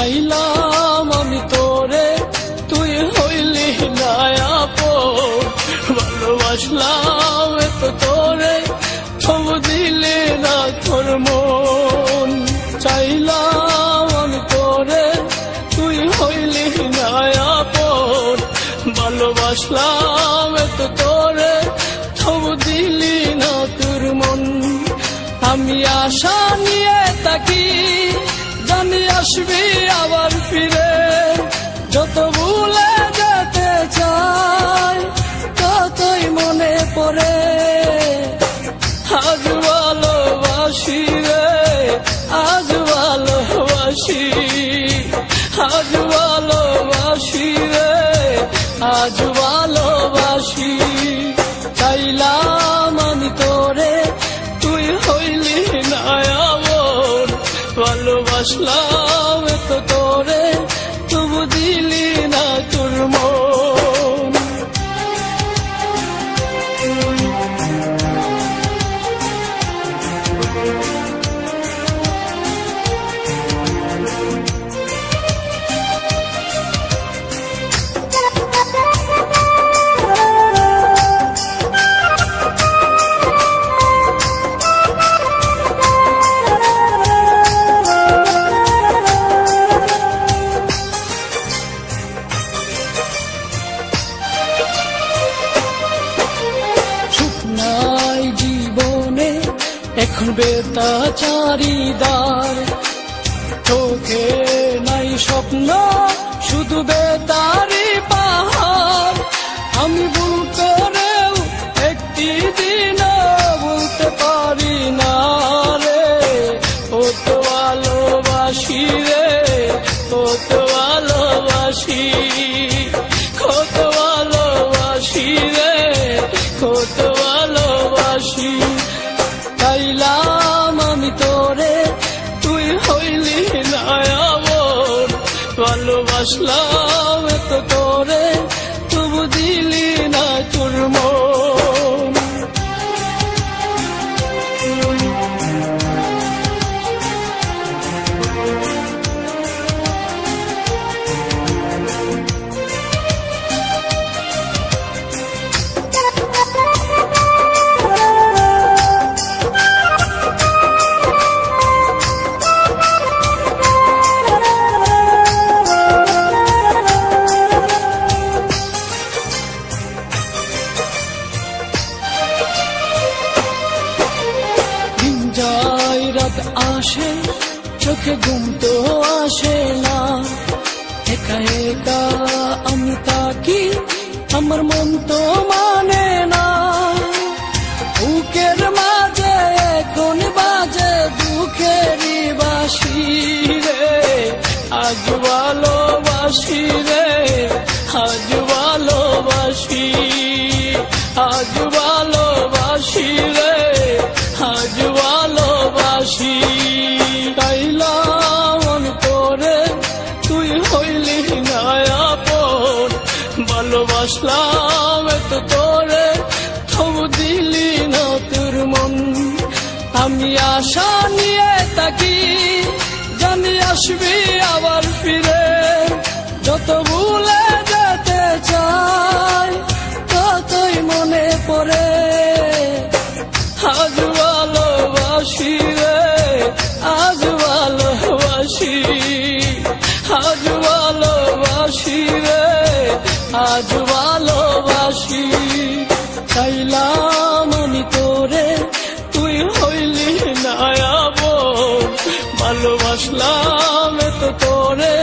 চাইলাম আমি তোরে, তুই হইলি না আপন। ভালোবাসলাম এত তোরে, তবু দিলি না তোর মন। চাইলাম আমি তোরে, তুই হইলি না আপন। ভালোবাসলাম এত তোরে, তবু দিলি না তোর মন। আমি আশা নিয়ে থাকি, জানি আসবি আবার ফিরে। যত ভুলে যেতে চাই, ততই মনে পড়ে। আজ ভালোবাসি রে, আজ ভালোবাসি, আজ ভালোবাসি রে, আজ ভালোবাসি। চাইলাম আমি তোরে, তুই হইলি না আপন। ভালোবাসলাম তো তোরে, তবু দিলি না তোর মন। এখন বেতাচারিদার চোখে নাই স্বপ্ন, শুধু বেতারি পাহাড়। আমি ভুল করেও একটি দিনও বলতে পারি না রে, কত ভালোবাসি রে, কত ভালোবাসি, কত ভালোবাসি রে, কত ভালোবাসি। চাইলাম আমি তোরে, তুই হইলি না আপন। ভালোবাসলাম তো তোরে, তবু দিলি না তোর মন। রাত আসে, চোখে ঘুম তো আসে না। একা একা আমি তাকি, আমার মন তো মানে না। বুকের মাঝে এখন বাজে দুঃখেরই বাঁশি রে। আজ ভালোবাসি রে, আজ ভালোবাসি, আজ ভালোবাসি রে, আজ ভালোবাসি। চাইলাম আমি তোরে, তুই হইলি না আপন। ভালোবাসলাম তো তোরে, তবু দিলি না তোর মন। আমি আশা নিয়ে থাকি, জানি আসবি আবার ফিরে। যত ভুলে যেতে চাই, ততই মনে পড়ে। আজ ভালোবাসি রে, আজ ভালোবাসি, আজ ভালোবাসি রে, আজ ভালোবাসি। চাইলাম আমি তোরে, তুই হইলি না আপন। ভালোবাসলাম তো তোরে,